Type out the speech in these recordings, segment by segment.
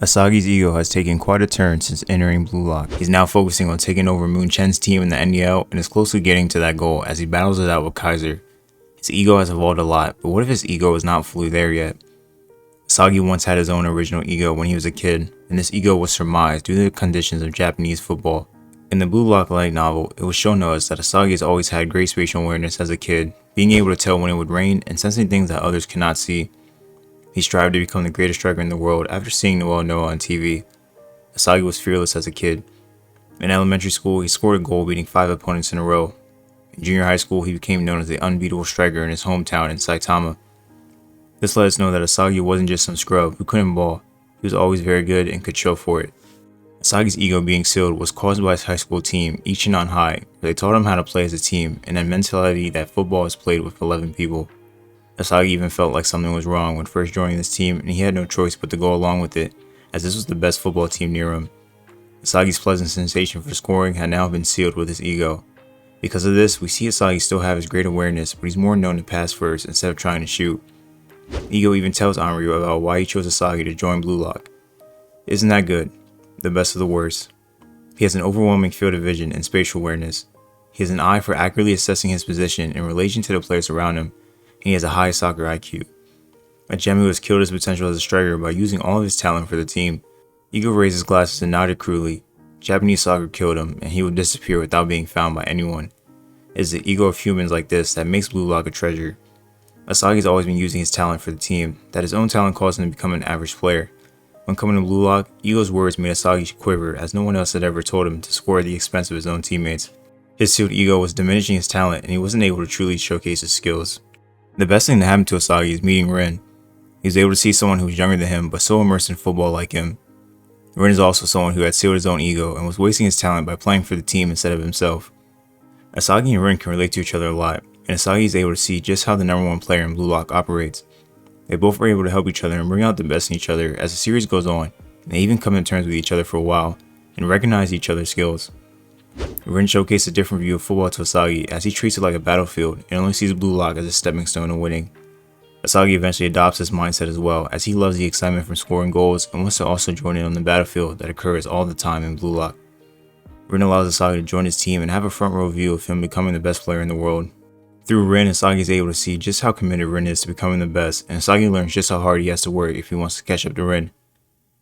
Isagi's ego has taken quite a turn since entering Blue Lock. He's now focusing on taking over Munchen's team in the NDL and is closely getting to that goal as he battles it out with Kaiser. His ego has evolved a lot, but what if his ego is not fully there yet? Isagi once had his own original ego when he was a kid, and this ego was surmised due to the conditions of Japanese football. In the Blue Lock light novel, it was shown to us that Isagi has always had great spatial awareness as a kid, being able to tell when it would rain and sensing things that others cannot see. He strived to become the greatest striker in the world after seeing Noel Noah on TV. Isagi was fearless as a kid. In elementary school, he scored a goal beating 5 opponents in a row. In junior high school, he became known as the unbeatable striker in his hometown in Saitama. This let us know that Isagi wasn't just some scrub who couldn't ball. He was always very good and could show for it. Isagi's ego being sealed was caused by his high school team, Ichinon High, where they taught him how to play as a team and a mentality that football is played with 11 people. Isagi even felt like something was wrong when first joining this team, and he had no choice but to go along with it, as this was the best football team near him. Isagi's pleasant sensation for scoring had now been sealed with his ego. Because of this, we see Isagi still have his great awareness, but he's more known to pass first instead of trying to shoot. Ego even tells Anryu about why he chose Isagi to join Blue Lock. Isn't that good? The best of the worst. He has an overwhelming field of vision and spatial awareness. He has an eye for accurately assessing his position in relation to the players around him, and he has a high soccer IQ. A gem who has killed his potential as a striker by using all of his talent for the team. Ego raised his glasses and nodded cruelly. Japanese soccer killed him, and he would disappear without being found by anyone. It is the ego of humans like this that makes Blue Lock a treasure. Isagi's always been using his talent for the team, that his own talent caused him to become an average player. When coming to Blue Lock, Ego's words made Isagi quiver as no one else had ever told him to score at the expense of his own teammates. His sealed ego was diminishing his talent, and he wasn't able to truly showcase his skills. The best thing that happened to Isagi is meeting Rin. He was able to see someone who was younger than him but so immersed in football like him. Rin is also someone who had sealed his own ego and was wasting his talent by playing for the team instead of himself. Isagi and Rin can relate to each other a lot, and Isagi is able to see just how the #1 player in Blue Lock operates. They both are able to help each other and bring out the best in each other as the series goes on, and they even come to terms with each other for a while and recognize each other's skills. Rin showcased a different view of football to Isagi as he treats it like a battlefield and only sees Blue Lock as a stepping stone to winning. Isagi eventually adopts this mindset as well, as he loves the excitement from scoring goals and wants to also join in on the battlefield that occurs all the time in Blue Lock. Rin allows Isagi to join his team and have a front row view of him becoming the best player in the world. Through Rin, Isagi is able to see just how committed Rin is to becoming the best, and Isagi learns just how hard he has to work if he wants to catch up to Rin.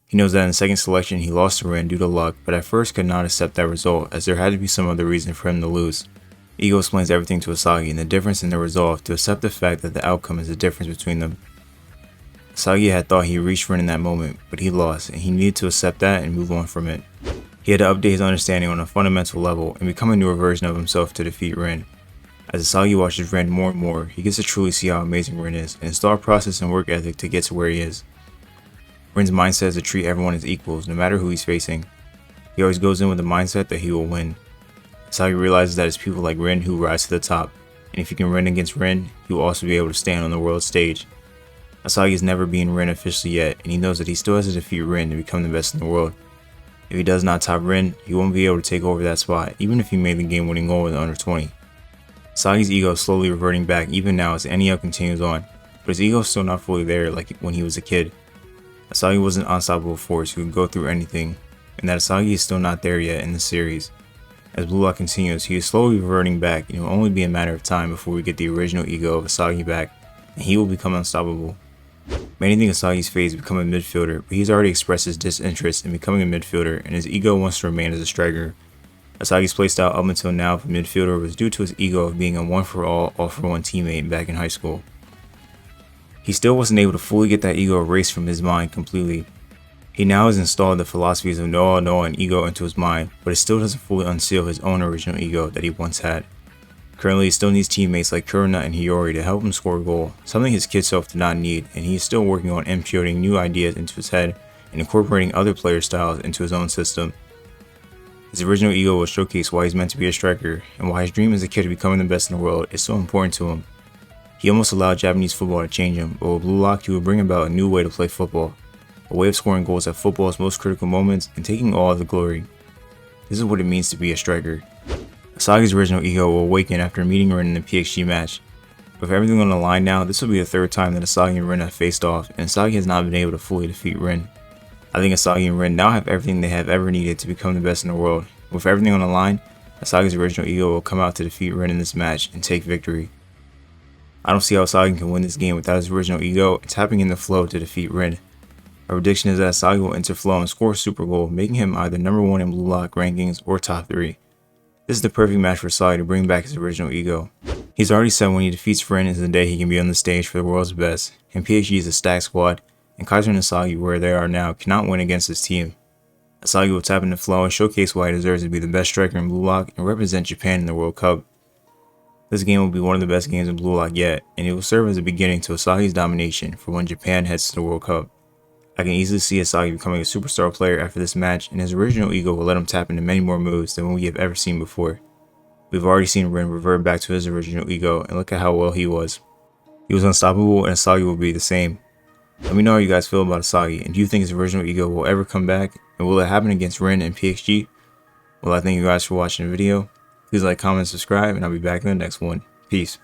He knows that in the second selection he lost to Rin due to luck, but at first could not accept that result as there had to be some other reason for him to lose. Ego explains everything to Isagi and the difference in their resolve to accept the fact that the outcome is the difference between them. Isagi had thought he reached Rin in that moment, but he lost, and he needed to accept that and move on from it. He had to update his understanding on a fundamental level and become a newer version of himself to defeat Rin. As Isagi watches Rin more and more, he gets to truly see how amazing Rin is and his thought process and work ethic to get to where he is. Rin's mindset is to treat everyone as equals, no matter who he's facing. He always goes in with the mindset that he will win. Isagi realizes that it's people like Rin who rise to the top, and if he can win against Rin, he will also be able to stand on the world stage. Isagi has never beaten Rin officially yet, and he knows that he still has to defeat Rin to become the best in the world. If he does not top Rin, he won't be able to take over that spot, even if he made the game-winning goal with under 20. Isagi's ego is slowly reverting back even now as the NEL continues on, but his ego is still not fully there like when he was a kid. Isagi was an unstoppable force who could go through anything, and that Isagi is still not there yet in the series. As Blue Lock continues, he is slowly reverting back, and it will only be a matter of time before we get the original ego of Isagi back, and he will become unstoppable. Many think Isagi's fate is to become a midfielder, but he's already expressed his disinterest in becoming a midfielder, and his ego wants to remain as a striker. Isagi's playstyle up until now for midfielder was due to his ego of being a one-for-all, all-for-one teammate back in high school. He still wasn't able to fully get that ego erased from his mind completely. He now has installed the philosophies of Noah and ego into his mind, but it still doesn't fully unseal his own original ego that he once had. Currently, he still needs teammates like Kuruna and Hiyori to help him score a goal, something his kid self did not need, and he is still working on imputing new ideas into his head and incorporating other player styles into his own system. His original ego will showcase why he's meant to be a striker, and why his dream as a kid of becoming the best in the world is so important to him. He almost allowed Japanese football to change him, but with Blue Lock he would bring about a new way to play football. A way of scoring goals at football's most critical moments and taking all of the glory. This is what it means to be a striker. Isagi's original ego will awaken after meeting Rin in the PXG match. With everything on the line now, this will be the third time that Isagi and Rin have faced off, and Isagi has not been able to fully defeat Rin. I think Isagi and Rin now have everything they have ever needed to become the best in the world. With everything on the line, Isagi's original ego will come out to defeat Rin in this match and take victory. I don't see how Isagi can win this game without his original ego and tapping in the flow to defeat Rin. My prediction is that Isagi will enter flow and score a super goal, making him either number 1 in blue lock rankings or top 3. This is the perfect match for Isagi to bring back his original ego. He's already said when he defeats Rin is the day he can be on the stage for the world's best, and PXG is a stacked squad, and Kaiser and Isagi, where they are now, cannot win against this team. Isagi will tap into flow and showcase why he deserves to be the best striker in blue lock and represent Japan in the World Cup. This game will be one of the best games in blue lock yet, and it will serve as a beginning to Isagi's domination for when Japan heads to the World Cup. I can easily see Isagi becoming a superstar player after this match, and his original ego will let him tap into many more moves than we have ever seen before. We've already seen Rin revert back to his original ego, and look at how well he was. He was unstoppable, and Isagi will be the same. Let me know how you guys feel about Isagi, and do you think his original ego will ever come back, and will it happen against Rin and PXG? Well, I thank you guys for watching the video. Please like, comment, subscribe, and I'll be back in the next one. Peace.